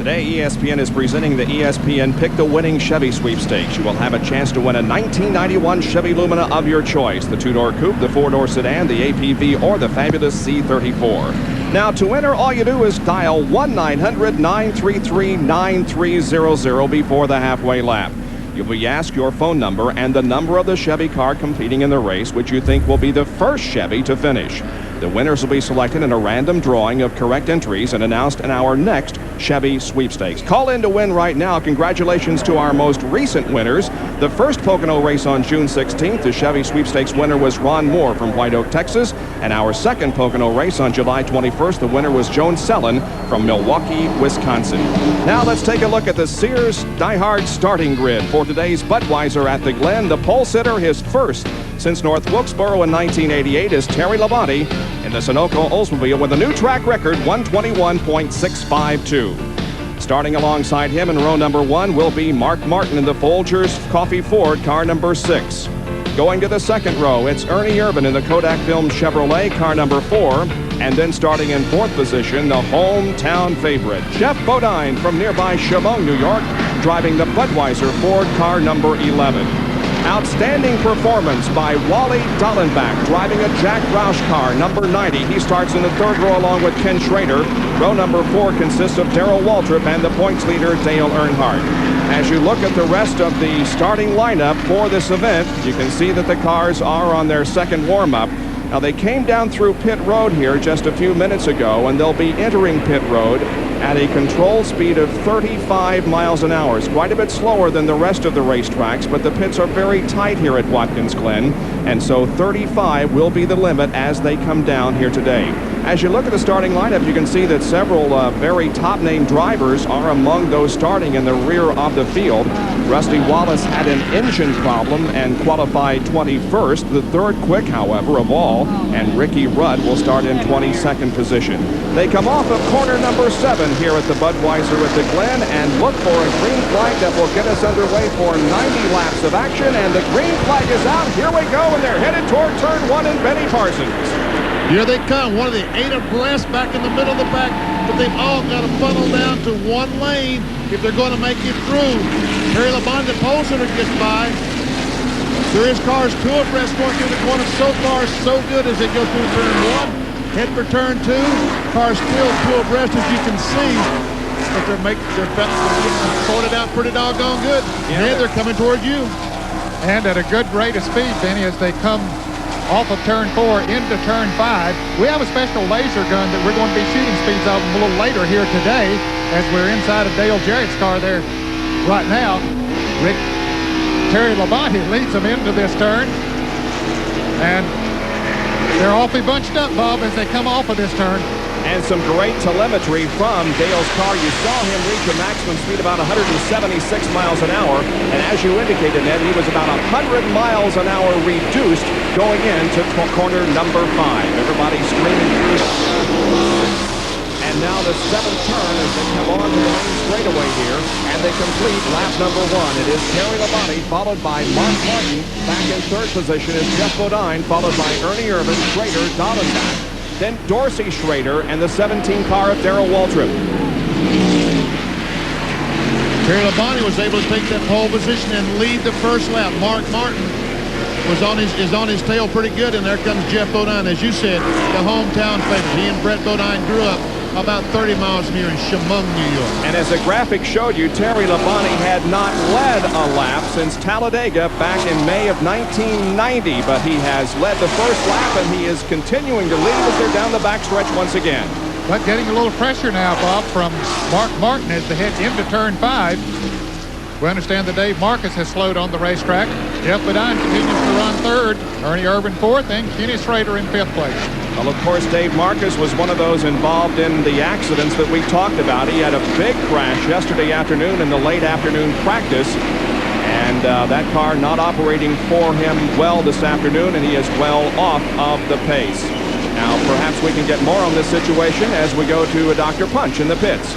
Today, ESPN is presenting the ESPN Pick the Winning Chevy Sweepstakes. You will have a chance to win a 1991 Chevy Lumina of your choice, the two-door coupe, the four-door sedan, the APV, or the fabulous C34. Now, to enter, all you do is dial 1-900-933-9300 before the halfway lap. You'll be asked your phone number and the number of the Chevy car competing in the race, which you think will be the first Chevy to finish. The winners will be selected in a random drawing of correct entries and announced in our next Chevy Sweepstakes. Call in to win right now. Congratulations to our most recent winners. The first Pocono race on June 16th, the Chevy Sweepstakes winner was Ron Moore from White Oak, Texas. And our second Pocono race on July 21st, the winner was Joan Sellen from Milwaukee, Wisconsin. Now let's take a look at the Sears Die Hard starting grid for today's Budweiser at the Glen. The pole sitter, his first since North Wilkesboro in 1988, is Terry Labonte in the Sunoco Oldsmobile with a new track record, 121.652. Starting alongside him in row number 1 will be Mark Martin in the Folgers Coffee Ford, car number 6. Going to the second row, it's Ernie Irvan in the Kodak Film Chevrolet, car number 4. And then starting in 4th position, the hometown favorite, Jeff Bodine from nearby Chemung, New York, driving the Budweiser Ford, car number 11. Outstanding performance by Wally Dallenbach, driving a Jack Roush car, number 90. He starts in the 3rd row along with Ken Schrader. Row number 4 consists of Darrell Waltrip and the points leader, Dale Earnhardt. As you look at the rest of the starting lineup for this event, you can see that the cars are on their second warm-up. Now, they came down through pit road here just a few minutes ago, and they'll be entering pit road at a controlled speed of 35 miles an hour. It's quite a bit slower than the rest of the racetracks, but the pits are very tight here at Watkins Glen, and so 35 will be the limit as they come down here today. As you look at the starting lineup, you can see that several very top-name drivers are among those starting in the rear of the field. Rusty Wallace had an engine problem and qualified 21st, the 3rd quick, however, of all, and Ricky Rudd will start in 22nd position. They come off of corner number 7 here at the Budweiser at the Glen and look for a green flag that will get us underway for 90 laps of action, and the green flag is out. Here we go, and they're headed toward turn 1 in Benny Parsons. Here they come, one of the 8 abreast back in the middle of the pack, but they've all got to funnel down to one lane if they're going to make it through. Terry Labonte, the pole sitter, gets by. There is cars 2 abreast going through the corner. So far, so good as they go through turn 1. Head for turn 2. Cars still 2 abreast, as you can see. But they're getting sorted out pretty doggone good. Yeah. And they're coming toward you. And at a good rate of speed, Benny, as they come off of turn 4 into turn 5. We have a special laser gun that we're going to be shooting speeds of a little later here today as we're inside of Dale Jarrett's car there right now. Terry Labonte leads them into this turn. And they're awfully bunched up, Bob, as they come off of this turn. And some great telemetry from Dale's car. You saw him reach a maximum speed about 176 miles an hour. And as you indicated, Ned, he was about 100 miles an hour reduced going into corner number 5. Everybody screaming through. And now the 7th turn as they come on to the main straightaway here. And they complete lap number 1. It is Terry Labonte, followed by Mark Martin. Back in 3rd position is Jeff Bodine, followed by Ernie Irvan, Schrader, Dallenbach. Then Dorsey Schrader and the 17 car of Darrell Waltrip. Terry Labonte was able to take that pole position and lead the first lap. Mark Martin is on his tail pretty good, and there comes Jeff Bodine, as you said, the hometown favorite. He and Brett Bodine grew up about 30 miles from here in Chemung, New York. And as the graphic showed you, Terry Labonte had not led a lap since Talladega back in May of 1990, but he has led the first lap, and he is continuing to lead as they're down the backstretch once again. But getting a little pressure now, Bob, from Mark Martin as they head into turn 5. We understand that Dave Marcus has slowed on the racetrack. Jeff Bodine continues to run 3rd. Ernie Irvan 4th, and Kenny Schrader in 5th place. Well, of course, Dave Marcus was one of those involved in the accidents that we talked about. He had a big crash yesterday afternoon in the late afternoon practice, and that car not operating for him well this afternoon, and he is well off of the pace. Now, perhaps we can get more on this situation as we go to Dr. Punch in the pits.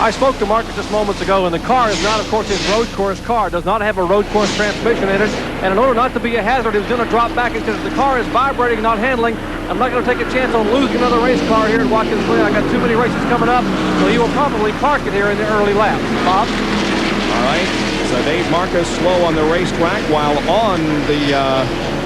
I spoke to Marcus just moments ago, and the car is not, of course, his road course car. It does not have a road course transmission in it. And in order not to be a hazard, he was going to drop back because the car is vibrating, not handling. I'm not going to take a chance on losing another race car here at Watkins Glen. I got too many races coming up. So he will probably park it here in the early lap. Bob? All right, so Dave Marcus slow on the racetrack, while on the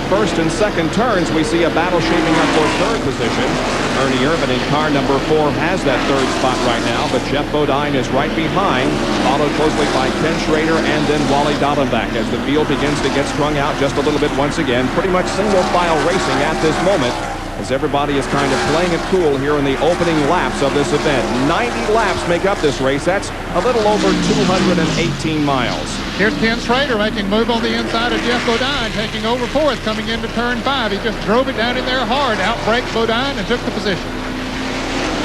first and second turns, we see a battle shaping up for third position. Ernie Irvin in car number 4 has that third spot right now, but Jeff Bodine is right behind, followed closely by Ken Schrader and then Wally Dallenbach as the field begins to get strung out just a little bit once again. Pretty much single file racing at this moment, as everybody is kind of playing it cool here in the opening laps of this event. 90 laps make up this race. That's a little over 218 miles. Here's Ken Schrader making a move on the inside of Jeff Bodine, taking over fourth, coming into turn 5. He just drove it down in there hard, outbraked Bodine, and took the position.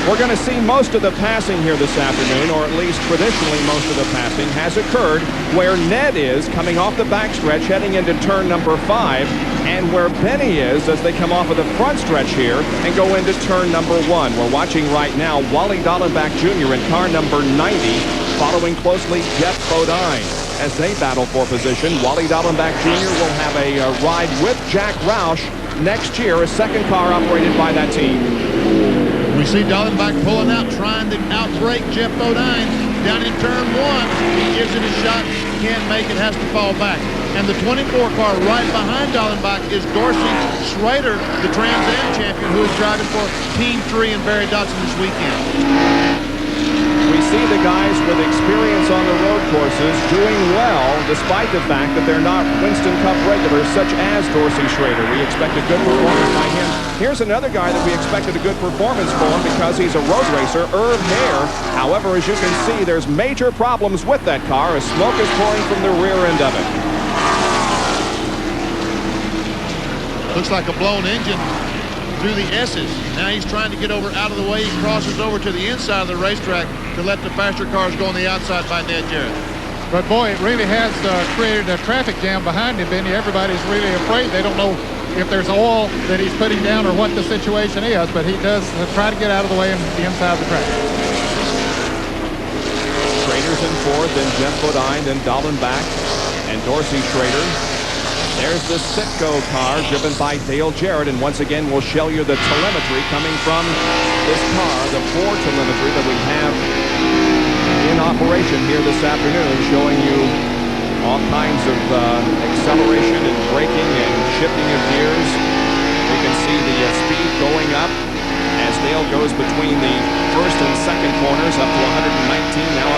We're going to see most of the passing here this afternoon, or at least traditionally most of the passing has occurred where Ned is coming off the backstretch heading into turn number 5, and where Benny is as they come off of the front stretch here and go into turn number 1. We're watching right now Wally Dallenbach Jr. in car number 90, following closely Jeff Bodine. As they battle for position, Wally Dallenbach Jr. will have a ride with Jack Roush next year, a second car operated by that team. We see Dallenbach pulling out, trying to outbrake Jeff Bodine down in turn 1. He gives it a shot, can't make it, has to fall back. And the 24 car right behind Dallenbach is Dorsey Schrader, the Trans Am champion, who is driving for Team 3 and Barry Dodson this weekend. We see the guys with experience on the road courses doing well, despite the fact that they're not Winston Cup regulars, such as Dorsey Schrader. We expect a good performance by him. Here's another guy that we expected a good performance for because he's a road racer, Irv Hare. However, as you can see, there's major problems with that car as smoke is pouring from the rear end of it. Looks like a blown engine through the S's. Now he's trying to get over out of the way. He crosses over to the inside of the racetrack to let the faster cars go on the outside by Ned Jarrett. But boy, it really has created a traffic jam behind him, Benny. Everybody's really afraid. They don't know if there's oil that he's putting down or what the situation is, but he does try to get out of the way on the inside of the track. Schrader's in fourth, then Jeff Bodine, then Dallenbach, and Dorsey Schrader. There's the Sitco car driven by Dale Jarrett, and once again we'll show you the telemetry coming from this car, the 4 telemetry that we have in operation here this afternoon, showing you all kinds of acceleration and braking and shifting of gears. We can see the speed going up as Dale goes between the first and second corners up to 119 now.